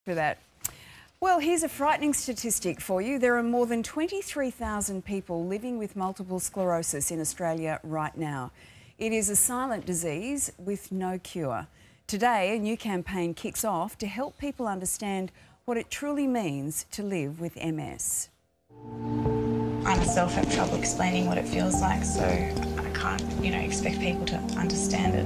For that. Well, here's a frightening statistic for you. There are more than 23,000 people living with multiple sclerosis in Australia right now. It is a silent disease with no cure. Today, a new campaign kicks off to help people understand what it truly means to live with MS. I myself have trouble explaining what it feels like, so I can't, expect people to understand it.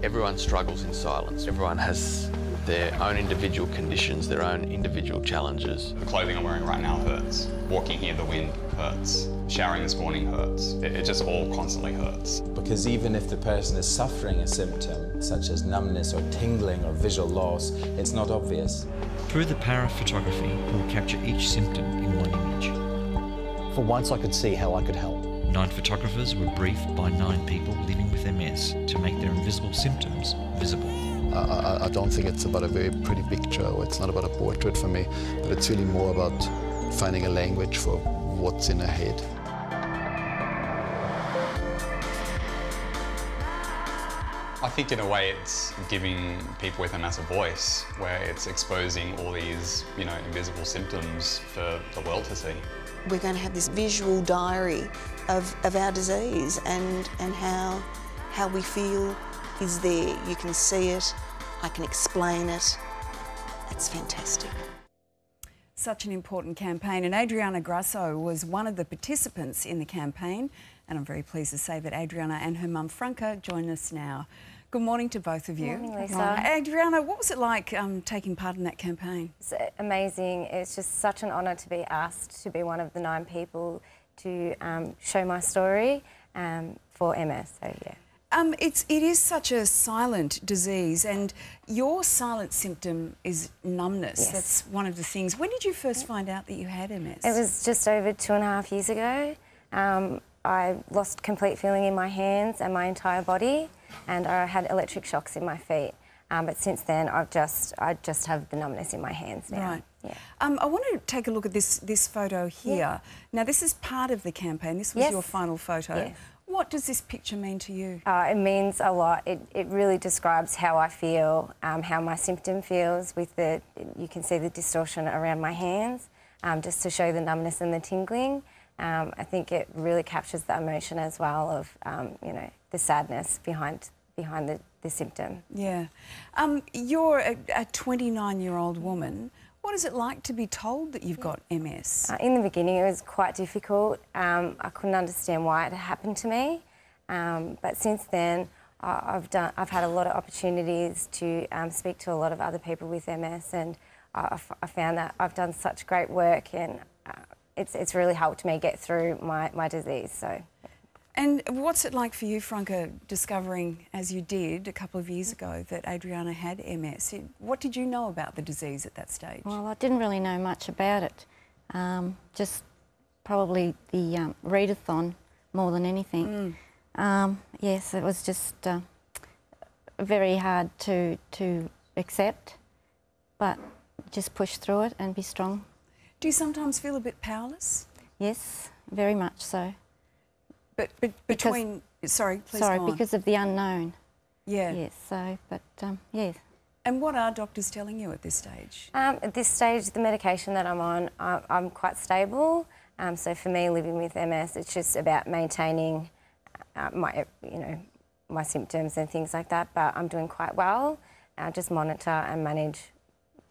Everyone struggles in silence. Everyone has their own individual conditions, their own individual challenges. The clothing I'm wearing right now hurts. Walking here, the wind hurts. Showering this morning hurts. It just all constantly hurts. Because even if the person is suffering a symptom, such as numbness or tingling or visual loss, it's not obvious. Through the power of photography, we'll capture each symptom in one image. For once I could see how I could help. 9 photographers were briefed by 9 people living with MS to make their invisible symptoms visible. I don't think it's about a very pretty picture, or it's not about a portrait for me, but it's really more about finding a language for what's in her head. I think in a way it's giving people with MS a voice, where it's exposing all these, invisible symptoms for the world to see. We're going to have this visual diary of our disease and how we feel is there. You can see it, I can explain it. It's fantastic. Such an important campaign, and Adriana Grasso was one of the participants in the campaign, and I'm very pleased to say that Adriana and her mum Franca join us now. Good morning to both of you. Good morning, Lisa. Adriana, what was it like taking part in that campaign? It's amazing. It's just such an honour to be asked to be one of the 9 people to show my story for MS. So yeah. It is such a silent disease, and your silent symptom is numbness. Yes. That's one of the things. When did you first find out that you had MS? It was just over 2.5 years ago. I lost complete feeling in my hands and my entire body, and I had electric shocks in my feet. But since then, I just have the numbness in my hands now. Right. Yeah. I want to take a look at this photo here. Yeah. Now, this is part of the campaign. This was Yes. your final photo. Yes. What does this picture mean to you? It means a lot. It really describes how I feel, how my symptom feels with you can see the distortion around my hands, just to show the numbness and the tingling. I think it really captures the emotion as well of, the sadness behind the symptom. Yeah. You're a 29-year-old woman. What is it like to be told that you've got MS? In the beginning, it was quite difficult. I couldn't understand why it happened to me. But since then, I've had a lot of opportunities to speak to a lot of other people with MS, and I found that I've done such great work, and it's really helped me get through my disease. So. And what's it like for you, Franca, discovering, as you did a couple of years ago, that Adriana had MS? What did you know about the disease at that stage? Well, I didn't really know much about it. Just probably the readathon more than anything. Yes, it was just very hard to accept, but just push through it and be strong. Do you sometimes feel a bit powerless? Yes, very much so. But between... Sorry, please go on. Because of the unknown. Yeah. Yes, so, but, yes. And what are doctors telling you at this stage? At this stage, the medication that I'm on, I'm quite stable. So for me, living with MS, it's just about maintaining my symptoms and things like that. But I'm doing quite well. I just monitor and manage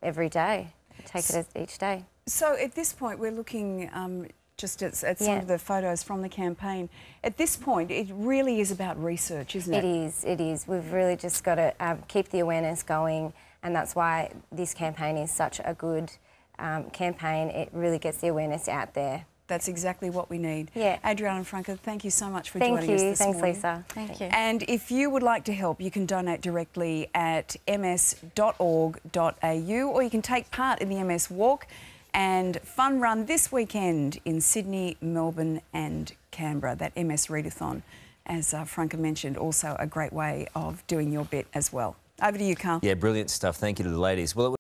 every day. Take it each day. So at this point, we're looking just at some of the photos from the campaign. At this point, it really is about research, isn't it? It is. We've really just got to keep the awareness going, and that's why this campaign is such a good campaign. It really gets the awareness out there. That's exactly what we need. Yeah. Adriana and Franca, thank you so much for joining us this morning. Thanks, Lisa. Thank you. And if you would like to help, you can donate directly at ms.org.au, or you can take part in the MS Walk and Fun Run this weekend in Sydney, Melbourne and Canberra. That MS Readathon, as Franca mentioned, also a great way of doing your bit as well. Over to you, Carl. Yeah, brilliant stuff. Thank you to the ladies. Well,